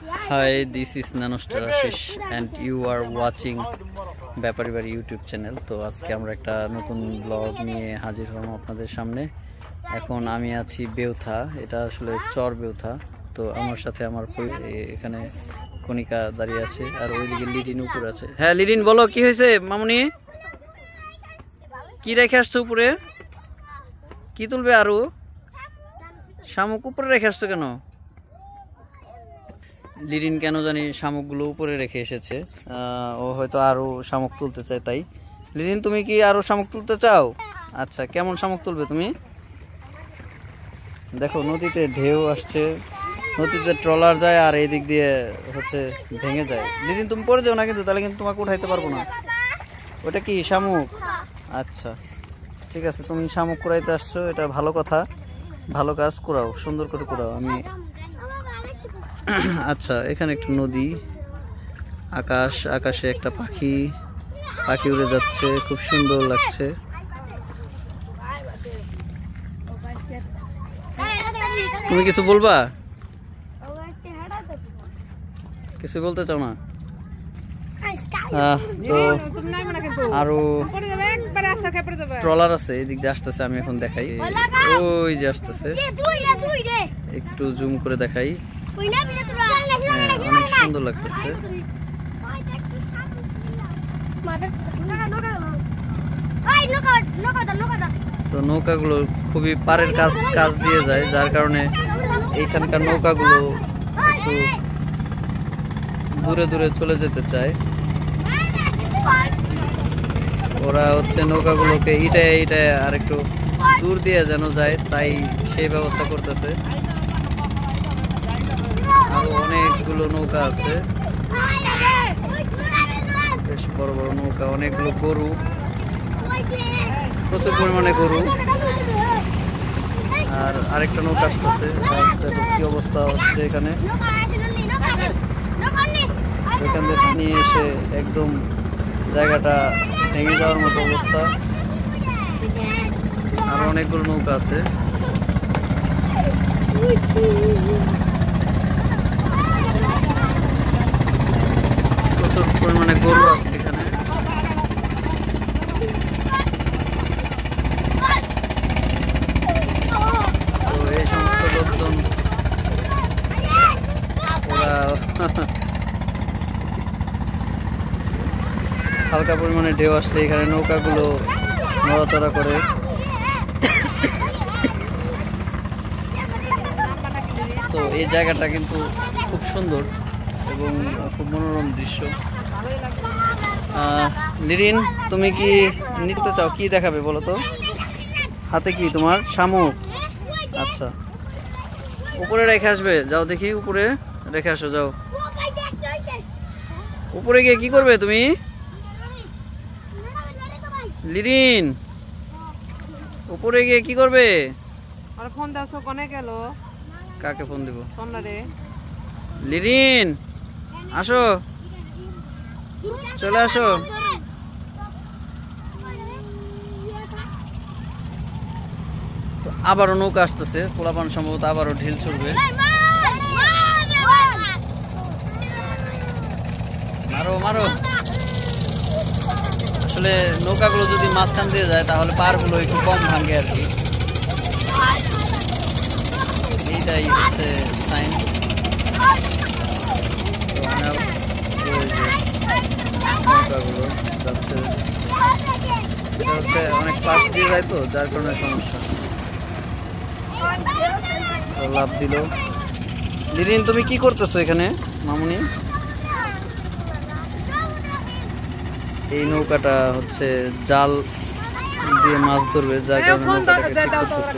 Hi, this is Nanostar Ashish and you are watching Byaparibari YouTube channel. তো আজকে আমরা একটা নতুন ব্লগ নিয়ে হাজির হলাম আপনাদের সামনে। এখন আমি আছি বেউথা, এটা আসলে চর বেউথা। তো আমার সাথে আমার এখানে কণিকা দাঁড়িয়ে আছে আর ওইদিকে লিডিন উপর আছে। হ্যাঁ লিডিন, বলো কি হয়েছে মামুনি? কি রেখে আসছো উপরে? কি তুলবে? আরো শামুক উপরে রেখে আসছো কেন? লিডিন কেন জানি শামুকগুলো উপরে রেখে এসেছে। ও হয়তো আরো শামুক তুলতে চায় তাই। লিডিন, তুমি কি আরো শামুক তুলতে চাও? আচ্ছা, কেমন শামুক তুলবে তুমি? দেখো নদীতে ঢেউ আসছে, নদীতে ট্রলার যায় আর এই দিক দিয়ে হচ্ছে ভেঙে যায়। লিডিন তুমি পড়ে যাও না কিন্তু, তাহলে কিন্তু তোমাকে উঠাইতে পারবো না। ওটা কি শামুক? আচ্ছা ঠিক আছে, তুমি শামুক কুড়াইতে আসছো, এটা ভালো কথা, ভালো কাজ, কুড়াও, সুন্দর করে কুড়াও। আমি আচ্ছা, এখানে একটা নদী, আকাশ, আকাশে একটা পাখি উড়ে যাচ্ছে, খুব সুন্দর লাগছে। তুমি কিছু বলবা? কিছু বলতে চাও না? তো আরো ট্রলার আছে এদিক দিয়ে আসতেছে, আমি এখন দেখাই। ওই যে আসতেছে, একটু জুম করে দেখাই। অনেক সুন্দর লাগতেছে। তো নৌকাগুলো খুবই পাড়ের কাজ দিয়ে যায়, যার কারণে এইখানকার নৌকাগুলো একটু দূরে দূরে চলে যেতে চায়। ওরা হচ্ছে নৌকাগুলোকে ইটায় আর একটু দূর দিয়ে যেন যায়, তাই সেই ব্যবস্থা করতেছে। আরো অনেকগুলো নৌকা আছে, বেশ বড় বড় নৌকা, অনেকগুলো গরু, প্রচুর পরিমাণে গরু। আর আরেকটা নৌকা আসতেছে, কি অবস্থা হচ্ছে এখানে। এখান থেকে পানি এসে একদম জায়গাটা ভেঙে যাওয়ার মতো অবস্থা। আরো অনেকগুলো নৌকা আছে। প্রচুর পরিমাণে গরু আছে এখানে। তো এই সমস্ত লোকজন ওরা হালকা পরিমাণে ঢেউ আসলে এখানে নৌকাগুলো নড়াচড়া করে। তো এই জায়গাটা কিন্তু খুব সুন্দর এবং খুব মনোরম দৃশ্য। লিরিন, তুমি কি নিতে চাও? কি দেখাবে বলো তো? হাতে কি তোমার? শামুক? আচ্ছা, উপরে রেখে আসবে, যাও দেখি, উপরে রেখে আসো, যাও। উপরে গিয়ে কি করবে তুমি? লিরিন, উপরে গিয়ে কি করবে? ফোন দাও, কোনে গেল? কাকে ফোন দিব? লিরিন আসো, চলে আসো। তো আবারও নৌকা আসতেছে, পোলাপান সম্ভবত আবারও ঢিল ছুড়বে। মারো মারো। আসলে নৌকাগুলো যদি মাঝখান দিয়ে যায় তাহলে পারগুলো একটু কম ভাঙে আর কি, এইটাই হচ্ছে সাইন। নৌকাগুলো যাচ্ছে, এটা হচ্ছে অনেক পাশ দিয়ে যায় তো, যার কারণে সমস্যা। লাভ দিল। লিরিন, তুমি কি করতেছো এখানে মামুনি? এই নৌকাটা হচ্ছে জাল দিয়ে মাছ ধরবে, যার কারণে নৌকাটাকে ঠিক করতেছে।